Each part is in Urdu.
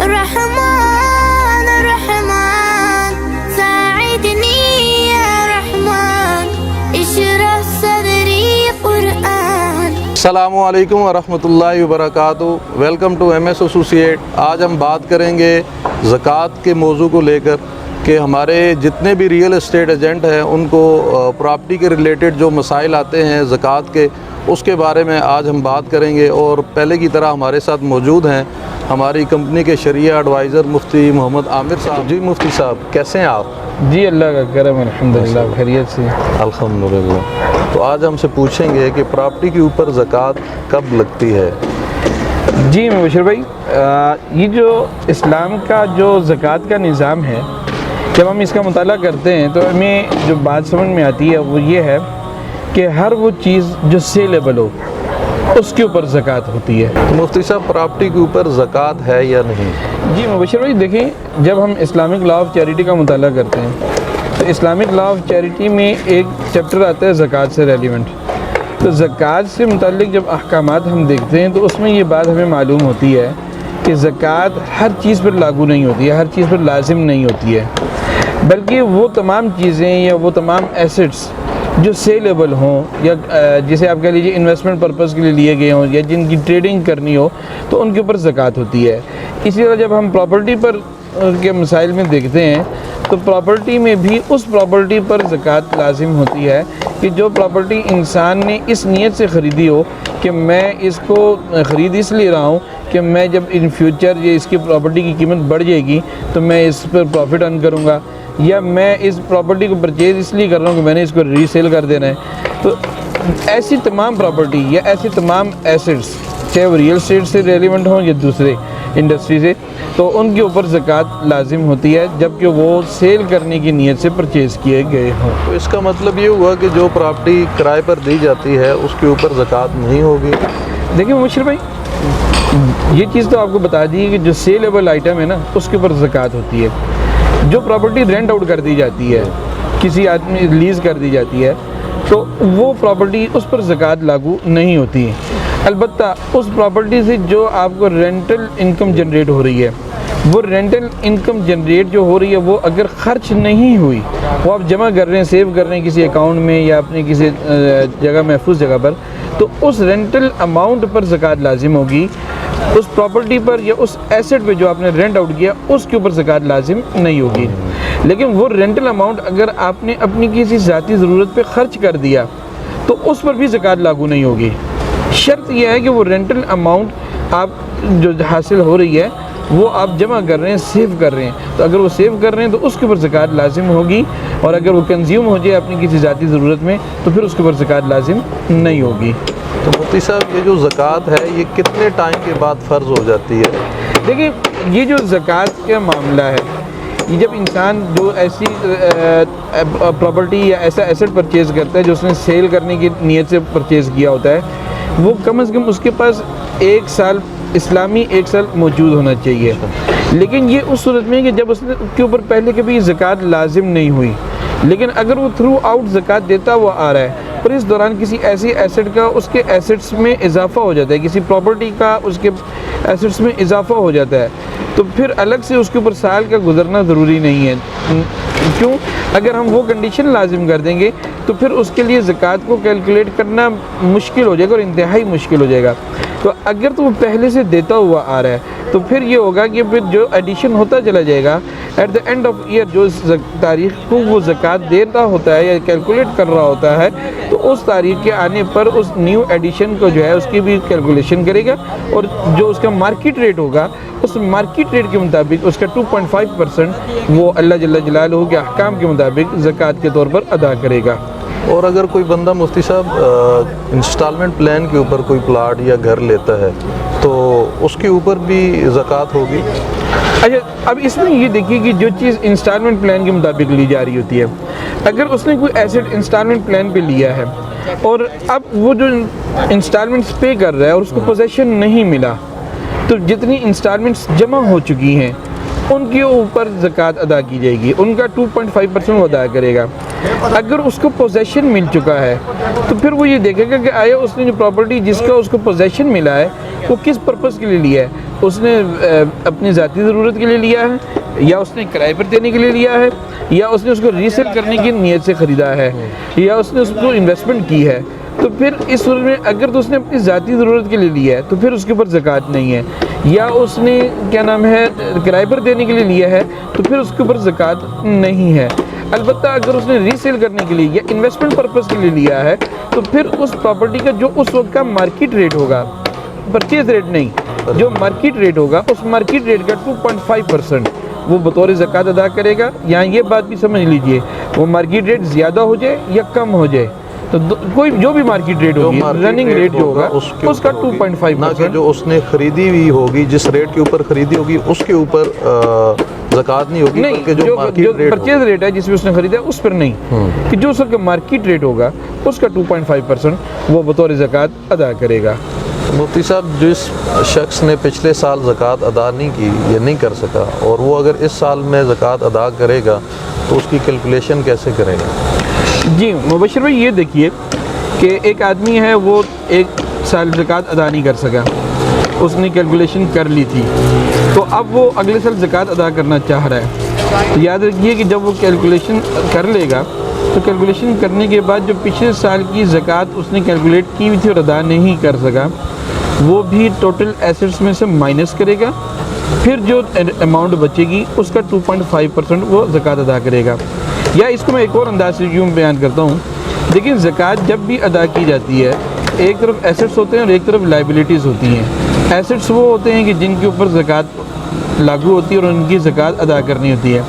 الرحمن الرحمن ساعدني يا رحمن اشرح صدری قرآن۔ السلام علیکم ورحمۃ اللہ وبرکاتہ۔ Welcome to M S associate. آج ہم بات کریں گے زکوٰۃ کے موضوع کو لے کر کہ ہمارے جتنے بھی ریئل اسٹیٹ ایجنٹ ہیں ان کو پراپرٹی کے ریلیٹڈ جو مسائل آتے ہیں زکوٰۃ کے، اس کے بارے میں آج ہم بات کریں گے۔ اور پہلے کی طرح ہمارے ساتھ موجود ہیں ہماری کمپنی کے شریعہ ایڈوائزر مفتی محمد عامر صاحب۔ جی مفتی صاحب کیسے ہیں آپ؟ جی اللہ کا کرم الحمدللہ خیریت سے۔ الحمدللہ۔ تو آج ہم سے پوچھیں گے کہ پراپرٹی کے اوپر زکوٰۃ کب لگتی ہے؟ جی مبشر بھائی، یہ جو اسلام کا جو زکوٰۃ کا نظام ہے، جب ہم اس کا مطالعہ کرتے ہیں تو ہمیں جو بات سمجھ میں آتی ہے وہ یہ ہے کہ ہر وہ چیز جو سیلیبل ہو اس کے اوپر زکوٰۃ ہوتی ہے۔ مفتی صاحب پراپرٹی کے اوپر زکوٰۃ ہے یا نہیں؟ جی مبشر بھائی دیکھیں، جب ہم اسلامک لا آف چیریٹی کا مطالعہ کرتے ہیں تو اسلامک لا آف چیریٹی میں ایک چیپٹر آتا ہے زکوٰۃ سے ریلیونٹ۔ تو زکوٰۃ سے متعلق جب احکامات ہم دیکھتے ہیں تو اس میں یہ بات ہمیں معلوم ہوتی ہے کہ زکوٰۃ ہر چیز پر لاگو نہیں ہوتی ہے، ہر چیز پر لازم نہیں ہوتی ہے، بلکہ وہ تمام چیزیں یا وہ تمام ایسٹس جو سیلیبل ہوں یا جسے آپ کہہ لیجیے انویسٹمنٹ پرپز کے لیے لیے گئے ہوں یا جن کی ٹریڈنگ کرنی ہو تو ان کے اوپر زکوٰۃ ہوتی ہے۔ اسی طرح جب ہم پراپرٹی پر کے مسائل میں دیکھتے ہیں تو پراپرٹی میں بھی اس پراپرٹی پر زکوٰۃ لازم ہوتی ہے کہ جو پراپرٹی انسان نے اس نیت سے خریدی ہو کہ میں اس کو خرید اس لیے رہا ہوں کہ میں جب ان فیوچر یہ اس کی پراپرٹی کی قیمت بڑھ جائے گی تو میں اس پر پروفٹ ارن کروں گا، یا میں اس پراپرٹی کو پرچیز اس لیے کر رہا ہوں کہ میں نے اس کو ری سیل کر دینا ہے۔ تو ایسی تمام پراپرٹی یا ایسی تمام ایسٹس چاہے وہ ریئل اسٹیٹ سے ریلیونٹ ہوں یا دوسرے انڈسٹری سے، تو ان کے اوپر زکوٰۃ لازم ہوتی ہے جبکہ وہ سیل کرنے کی نیت سے پرچیز کیے گئے ہوں۔ تو اس کا مطلب یہ ہوا کہ جو پراپرٹی کرائے پر دی جاتی ہے اس کے اوپر زکوٰۃ نہیں ہوگی؟ دیکھیں مبشر بھائی، یہ چیز تو آپ کو بتا دی کہ جو سیلیبل آئٹم ہے نا اس کے اوپر زکوٰۃ ہوتی ہے۔ جو پراپرٹی رینٹ آؤٹ کر دی جاتی ہے، کسی آدمی لیز کر دی جاتی ہے، تو وہ پراپرٹی اس پر زکوٰۃ لاگو نہیں ہوتی ہے۔ البتہ اس پراپرٹی سے جو آپ کو رینٹل انکم جنریٹ ہو رہی ہے، وہ رینٹل انکم جنریٹ جو ہو رہی ہے وہ اگر خرچ نہیں ہوئی، وہ آپ جمع کر رہے ہیں، سیو کر رہے ہیں کسی اکاؤنٹ میں یا اپنی کسی جگہ محفوظ جگہ پر، تو اس رینٹل اماؤنٹ پر زکوٰۃ لازم ہوگی۔ اس پراپرٹی پر یا اس ایسٹ پہ جو آپ نے رینٹ آؤٹ کیا اس کے اوپر زکوٰۃ لازم نہیں ہوگی۔ لیکن وہ رینٹل اماؤنٹ اگر آپ نے اپنی کسی ذاتی ضرورت پہ خرچ کر دیا تو اس پر بھی زکوٰۃ لاگو نہیں ہوگی۔ شرط یہ ہے کہ وہ رینٹل اماؤنٹ آپ جو حاصل ہو رہی ہے وہ آپ جمع کر رہے ہیں، سیو کر رہے ہیں، تو اگر وہ سیو کر رہے ہیں تو اس کے اوپر زکوٰۃ لازم ہوگی، اور اگر وہ کنزیوم ہو جائے اپنی کسی ذاتی ضرورت میں تو پھر اس کے اوپر زکوٰۃ لازم نہیں ہوگی۔ تو مفتی صاحب یہ جو زکوٰۃ ہے یہ کتنے ٹائم کے بعد فرض ہو جاتی ہے؟ دیکھیں یہ جو زکوٰۃ کا معاملہ ہے، یہ جب انسان جو ایسی پراپرٹی یا ایسا ایسٹ پرچیز کرتا ہے جو اس نے سیل کرنے کی نیت سے پرچیز کیا ہوتا ہے، وہ کم از کم اس کے پاس 1 سال اسلامی 1 سال موجود ہونا چاہیے۔ لیکن یہ اس صورت میں کہ جب اس کے اوپر پہلے کبھی زکوٰۃ لازم نہیں ہوئی، لیکن اگر وہ تھرو آؤٹ زکوٰۃ دیتا ہوا آ رہا ہے پر اس دوران کسی ایسی ایسٹ کا اس کے ایسٹس میں اضافہ ہو جاتا ہے، کسی پراپرٹی کا اس کے ایسٹس میں اضافہ ہو جاتا ہے، تو پھر الگ سے اس کے اوپر سال کا گزرنا ضروری نہیں ہے۔ کیوں؟ اگر ہم وہ کنڈیشن لازم کر دیں گے تو پھر اس کے لیے زکوٰۃ کو کیلکولیٹ کرنا مشکل ہو جائے گا اور انتہائی مشکل ہو جائے گا۔ تو اگر تو وہ پہلے سے دیتا ہوا آ رہا ہے تو پھر یہ ہوگا کہ پھر جو ایڈیشن ہوتا چلا جائے گا at the end of year, جو تاریخ کو وہ زکوٰۃ دیتا ہوتا ہے یا کیلکولیٹ کر رہا ہوتا ہے، تو اس تاریخ کے آنے پر اس نیو ایڈیشن کو جو ہے اس کی بھی کیلکولیشن کرے گا، اور جو اس کا مارکیٹ ریٹ ہوگا اس مارکیٹ ریٹ کے مطابق اس کا 2.5% وہ اللہ جل جلالہ کے احکام کے مطابق زکوٰۃ کے طور پر ادا کرے گا۔ اور اگر کوئی بندہ مفتی صاحب انسٹالمنٹ پلان کے اوپر کوئی پلاٹ یا گھر لیتا ہے تو اس کے اوپر بھی زکوٰۃ ہوگی؟ اچھا، اب اس میں یہ دیکھیے کہ جو چیز انسٹالمنٹ پلان کے مطابق لی جا رہی ہوتی ہے، اگر اس نے کوئی ایسٹ انسٹالمنٹ پلان پہ لیا ہے اور اب وہ جو انسٹالمنٹس پے کر رہا ہے اور اس کو پوزیشن نہیں ملا، تو جتنی انسٹالمنٹس جمع ہو چکی ہیں ان کے اوپر زکوٰۃ ادا کی جائے گی، ان کا 2.5% وہ ادا کرے گا۔ اگر اس کو پوزیشن مل چکا ہے تو پھر وہ یہ دیکھے گا کہ آیا اس نے جو پراپرٹی جس کا اس کو پوزیشن ملا ہے وہ کس پرپس کے لیے لیا ہے، اس نے اپنی ذاتی ضرورت کے لیے لیا ہے، یا اس نے کرائے پر دینے کے لیے لیا ہے، یا اس نے اس کو ریسیل کرنے کی نیت سے خریدا ہے، یا اس نے اس کو انویسٹمنٹ کی ہے، تو پھر اس صورت میں اگر تو اس نے اپنی ذاتی ضرورت کے لیے لیا ہے تو پھر اس کے اوپر زکوٰۃ نہیں ہے، یا اس نے کیا نام ہے کرائے پر دینے کے لیے لیا ہے تو پھر اس کے اوپر زکوٰۃ نہیں ہے۔ البتہ اگر اس نے ریسیل کرنے کے لیے یا انویسٹمنٹ پرپس کے لیے لیا ہے تو پھر اس پراپرٹی کا جو اس وقت کا مارکیٹ ریٹ ہوگا، پرچیز ریٹ نہیں، جو مارکیٹ ریٹ ہوگا اس مارکیٹ ریٹ کا 2.5% وہ بطور زکوٰۃ ادا کرے گا۔ یہاں یہ بات بھی سمجھ لیجئے، وہ مارکیٹ ریٹ زیادہ ہو جائے یا کم ہو جائے تو کوئی جو بھی مارکیٹ ریٹ ہوگی، رننگ ریٹ جو ہوگا اس کا 2.5%، جو اس نے خریدی ہوئی ہوگی، جس ریٹ کے اوپر خریدی ہوگی اس کے اوپر زکوٰۃ نہیں ہوگی، بلکہ جو پرچیز ریٹ ہے جس میں اس نے خریدا ہے اس پر نہیں، کہ جو اس کا مارکیٹ ریٹ ہوگا اس کا 2.5% وہ بطور زکوٰۃ ادا کرے گا۔ مفتی صاحب، جس شخص نے پچھلے سال زکوٰۃ ادا نہیں کی یا نہیں کر سکا اور وہ اگر اس سال میں زکوٰۃ ادا کرے گا تو اس کی کیلکولیشن کیسے کرے گا؟ جی مبشر بھائی، یہ دیکھیے کہ ایک آدمی ہے وہ ایک سال زکوٰۃ ادا نہیں کر سکا، اس نے کیلکولیشن کر لی تھی، تو اب وہ اگلے سال زکوٰۃ ادا کرنا چاہ رہا ہے، تو یاد رکھیے کہ جب وہ کیلکولیشن کر لے گا تو کیلکولیشن کرنے کے بعد جو پچھلے سال کی زکوٰۃ اس نے کیلکولیٹ کی ہوئی تھی اور ادا نہیں کر سکا، وہ بھی ٹوٹل ایسٹس میں سے مائنس کرے گا، پھر جو اماؤنٹ بچے گی اس کا 2.5% وہ زکوٰۃ ادا کرے گا۔ یا اس کو میں ایک اور انداز سے یوں بیان کرتا ہوں، لیکن زکوٰۃ جب بھی ادا کی جاتی ہے، ایک طرف ایسٹس ہوتے ہیں اور ایک طرف لائبلٹیز ہوتی ہیں۔ ایسٹس وہ ہوتے ہیں کہ جن کے اوپر زکوٰۃ لاگو ہوتی ہے اور ان کی زکوٰۃ ادا کرنی ہوتی ہے۔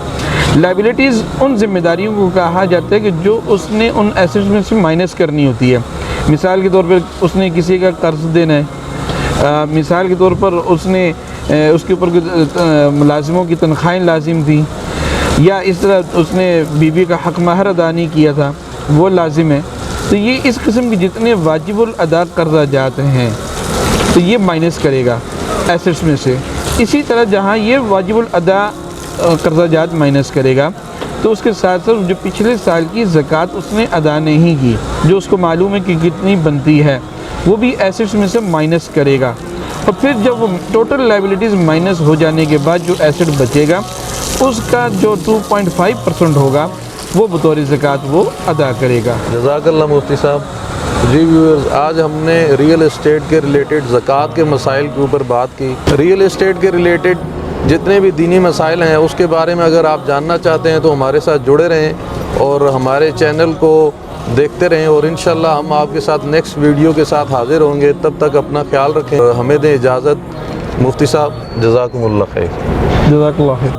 لائبلٹیز ان ذمہ داریوں کو کہا جاتا ہے کہ جو اس نے ان ایسٹس میں سے مائنس کرنی ہوتی ہے۔ مثال کے طور پر اس نے کسی کا قرض دینا ہے، مثال کے طور پر اس نے اس کے اوپر ملازموں کی تنخواہیں لازم تھیں، یا اس طرح اس نے بیوی کا حق مہر ادا نہیں کیا تھا، وہ لازم ہے، تو یہ اس قسم کے جتنے واجب الادا قرضہ جات ہیں تو یہ مائنس کرے گا ایسٹس میں سے۔ اسی طرح جہاں یہ واجب الادا قرضہ جات مائنس کرے گا تو اس کے ساتھ ساتھ جو پچھلے سال کی زکوٰۃ اس نے ادا نہیں کی، جو اس کو معلوم ہے کہ کتنی بنتی ہے، وہ بھی ایسٹس میں سے مائنس کرے گا، اور پھر جب وہ ٹوٹل لائبلٹیز مائنس ہو جانے کے بعد جو ایسٹ بچے گا اس کا جو 2.5% ہوگا وہ بطور زکوٰۃ وہ ادا کرے گا۔ جزاک اللہ مفتی صاحب۔ جی ویورز، آج ہم نے ریئل اسٹیٹ کے ریلیٹڈ زکوٰۃ کے مسائل کے اوپر بات کی۔ ریئل اسٹیٹ کے ریلیٹڈ جتنے بھی دینی مسائل ہیں اس کے بارے میں اگر آپ جاننا چاہتے ہیں تو ہمارے ساتھ جڑے رہیں اور ہمارے چینل کو دیکھتے رہیں، اور انشاءاللہ ہم آپ کے ساتھ نیکسٹ ویڈیو کے ساتھ حاضر ہوں گے۔ تب تک اپنا خیال رکھیں، ہمیں دیں اجازت۔ مفتی صاحب، جزاکم اللہ خیر۔ جزاک اللہ خیر۔